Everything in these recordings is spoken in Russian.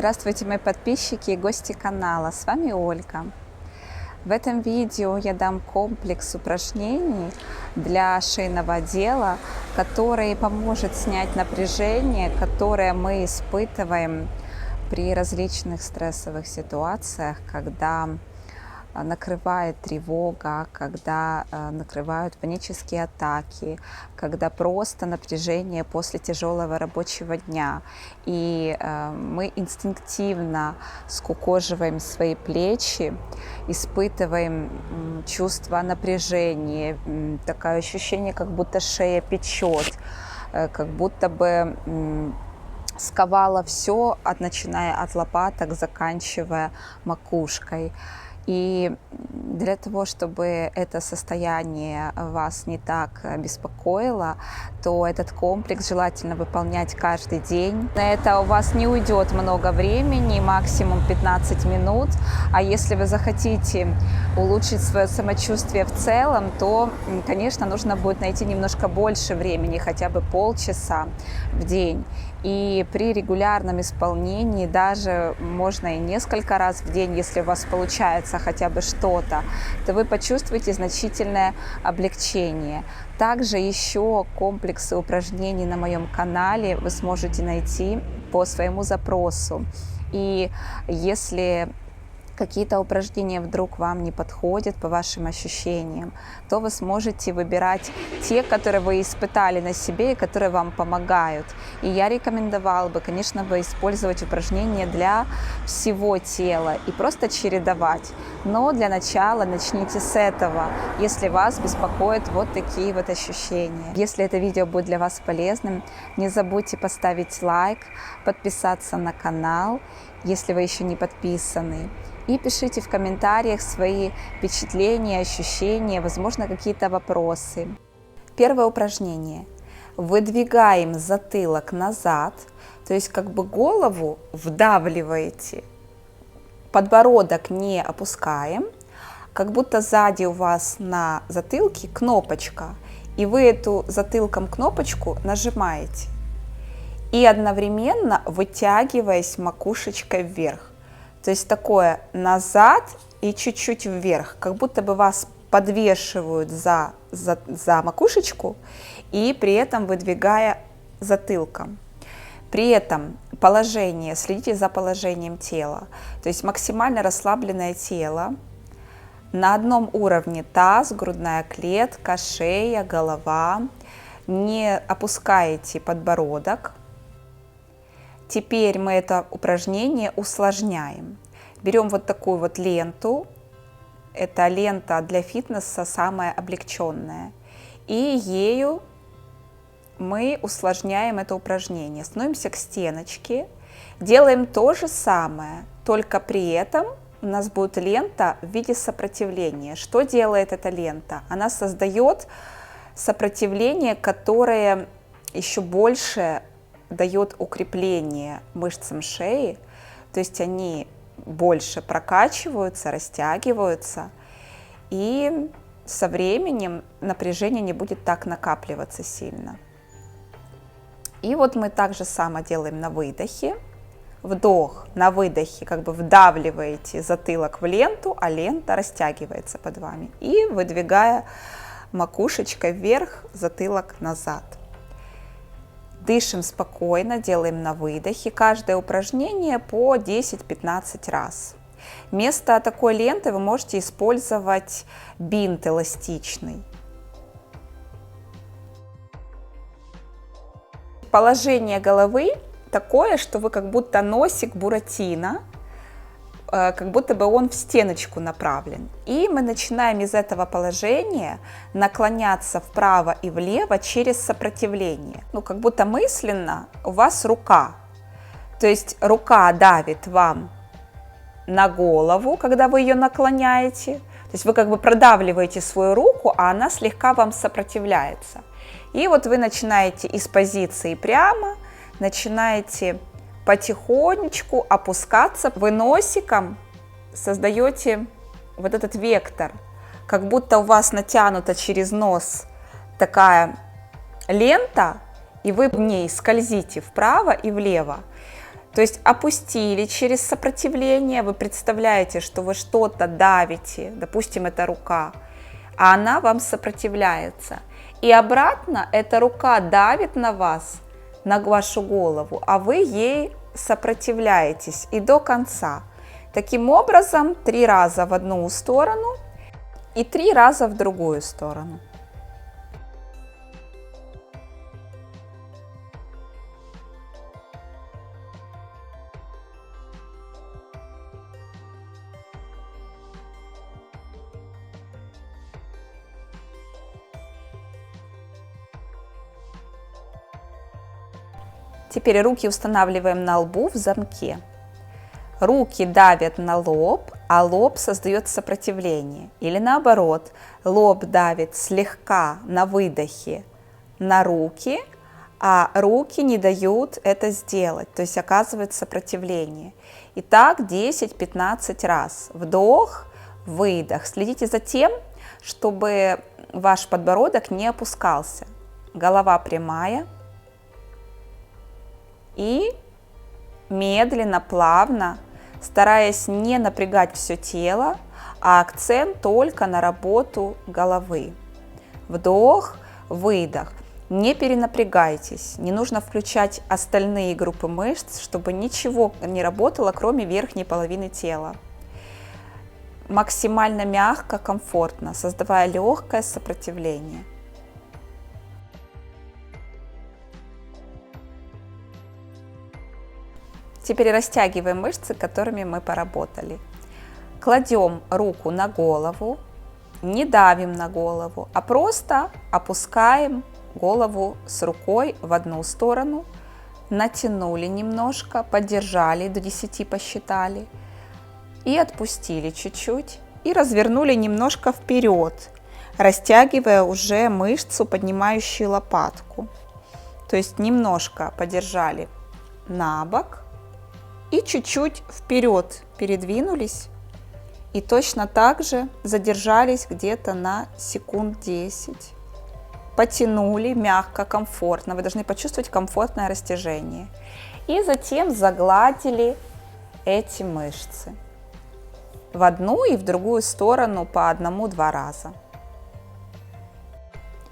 Здравствуйте, мои подписчики и гости канала, с вами Ольга. В этом видео я дам комплекс упражнений для шейного отдела, который поможет снять напряжение, которое мы испытываем при различных стрессовых ситуациях, когда накрывает тревога, когда накрывают панические атаки, когда просто напряжение после тяжелого рабочего дня. И мы инстинктивно скукоживаем свои плечи, испытываем чувство напряжения, такое ощущение, как будто шея печет, как будто бы сковало все, начиная от лопаток, заканчивая макушкой. И для того, чтобы это состояние вас не так беспокоило, то этот комплекс желательно выполнять каждый день. На это у вас не уйдет много времени, максимум 15 минут. А если вы захотите улучшить свое самочувствие в целом, то, конечно, нужно будет найти немножко больше времени, хотя бы полчаса в день. И при регулярном исполнении, даже можно и несколько раз в день, если у вас получается хотя бы что-то, то вы почувствуете значительное облегчение. Также еще комплексы упражнений на моем канале вы сможете найти по своему запросу. И если какие-то упражнения вдруг вам не подходят по вашим ощущениям, то вы сможете выбирать те, которые вы испытали на себе и которые вам помогают. И я рекомендовала бы, конечно, использовать упражнения для всего тела и просто чередовать. Но для начала начните с этого, если вас беспокоят вот такие вот ощущения. Если это видео будет для вас полезным, не забудьте поставить лайк, подписаться на канал, если вы еще не подписаны. И пишите в комментариях свои впечатления, ощущения, возможно, какие-то вопросы. Первое упражнение. Выдвигаем затылок назад, то есть как бы голову вдавливаете, подбородок не опускаем, как будто сзади у вас на затылке кнопочка, и вы эту затылком кнопочку нажимаете. И одновременно вытягиваясь макушечкой вверх. То есть такое назад и чуть-чуть вверх, как будто бы вас подвешивают за макушечку и при этом выдвигая затылком. При этом положение, следите за положением тела, то есть максимально расслабленное тело. На одном уровне таз, грудная клетка, шея, голова. Не опускаете подбородок. Теперь мы это упражнение усложняем. Берем вот такую вот ленту. Это лента для фитнеса самая облегченная. И ею мы усложняем это упражнение. Становимся к стеночке. Делаем то же самое, только при этом у нас будет лента в виде сопротивления. Что делает эта лента? Она создает сопротивление, которое еще больше дает укрепление мышцам шеи, то есть они больше прокачиваются, растягиваются, и со временем напряжение не будет так накапливаться сильно. И вот мы так же само делаем на выдохе. Вдох, на выдохе как бы вдавливаете затылок в ленту, а лента растягивается под вами. И выдвигая макушечкой вверх, затылок назад. Дышим спокойно, делаем на выдохе. Каждое упражнение по 10-15 раз. Вместо такой ленты вы можете использовать бинт эластичный. Положение головы такое, что вы как будто носик Буратино, как будто бы он в стеночку направлен. И мы начинаем из этого положения наклоняться вправо и влево через сопротивление. Ну, как будто мысленно у вас рука. То есть рука давит вам на голову, когда вы ее наклоняете. То есть вы как бы продавливаете свою руку, а она слегка вам сопротивляется. И вот вы начинаете из позиции прямо, начинаете потихонечку опускаться, вы носиком создаете вот этот вектор, как будто у вас натянута через нос такая лента, и вы в ней скользите вправо и влево. То есть опустили через сопротивление, вы представляете, что вы что-то давите, допустим, это рука, а она вам сопротивляется. И обратно эта рука давит на вас, на вашу голову, а вы ей сопротивляетесь и до конца. Таким образом, 3 раза в одну сторону и 3 раза в другую сторону. Теперь руки устанавливаем на лбу в замке. Руки давят на лоб, а лоб создает сопротивление. Или наоборот, лоб давит слегка на выдохе на руки, а руки не дают это сделать, то есть оказывает сопротивление. И так 10-15 раз. Вдох, выдох. Следите за тем, чтобы ваш подбородок не опускался. Голова прямая. И медленно, плавно, стараясь не напрягать все тело, а акцент только на работу головы. Вдох, выдох. Не перенапрягайтесь, не нужно включать остальные группы мышц, чтобы ничего не работало, кроме верхней половины тела. Максимально мягко, комфортно, создавая легкое сопротивление. Теперь растягиваем мышцы, которыми мы поработали. Кладем руку на голову, не давим на голову, а просто опускаем голову с рукой в одну сторону, натянули немножко, подержали, до 10 посчитали, и отпустили чуть-чуть, и развернули немножко вперед, растягивая уже мышцу, поднимающую лопатку. То есть немножко подержали на бок, и чуть-чуть вперед передвинулись, и точно так же задержались где-то на секунд 10. Потянули мягко, комфортно. Вы должны почувствовать комфортное растяжение. И затем загладили эти мышцы в одну и в другую сторону по 1-2 раза.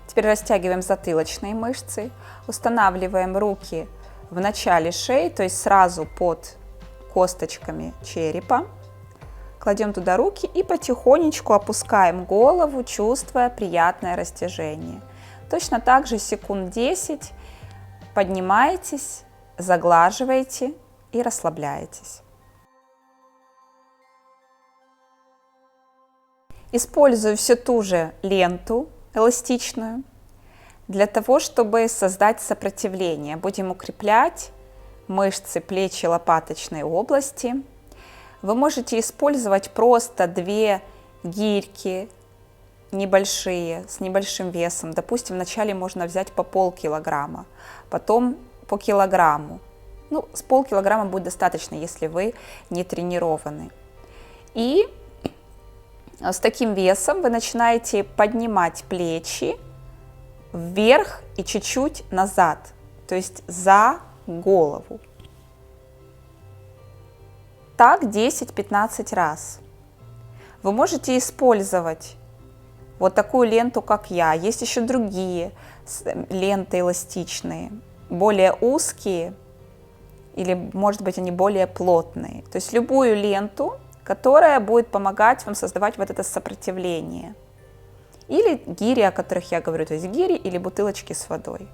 Теперь растягиваем затылочные мышцы, устанавливаем руки в начале шеи, то есть сразу под косточками черепа. Кладем туда руки и потихонечку опускаем голову, чувствуя приятное растяжение. Точно так же секунд 10 поднимаетесь, заглаживаете и расслабляетесь. Использую всю ту же ленту эластичную для того, чтобы создать сопротивление. Будем укреплять мышцы плеч и лопаточной области. Вы можете использовать просто 2 гирьки небольшие, с небольшим весом. Допустим, вначале можно взять по полкилограмма, потом по килограмму. Ну, с полкилограмма будет достаточно, если вы не тренированы. И с таким весом вы начинаете поднимать плечи вверх и чуть-чуть назад, то есть за голову. Так 10-15 раз. Вы можете использовать вот такую ленту, как я. Есть еще другие ленты эластичные, более узкие или, может быть, они более плотные. То есть любую ленту, которая будет помогать вам создавать вот это сопротивление. Или гири, о которых я говорю, то есть гири или бутылочки с водой.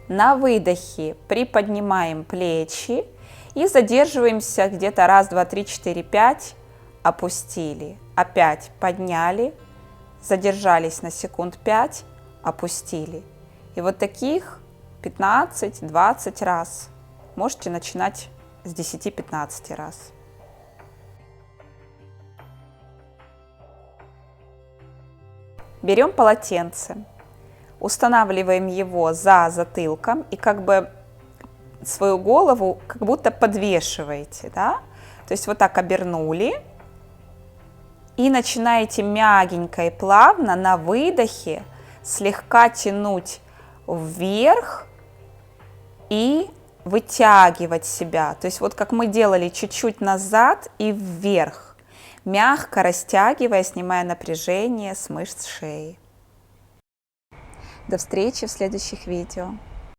На выдохе приподнимаем плечи и задерживаемся где-то 1, 2, 3, 4, 5, опустили. Опять подняли, задержались на секунд 5, опустили. И вот таких 15-20 раз. Можете начинать с 10-15 раз. Берем полотенце, устанавливаем его за затылком и как бы свою голову как будто подвешиваете, да? То есть вот так обернули и начинаете мягенько и плавно на выдохе слегка тянуть вверх и вытягивать себя. То есть вот как мы делали чуть-чуть назад и вверх, мягко растягивая, снимая напряжение с мышц шеи. До встречи в следующих видео.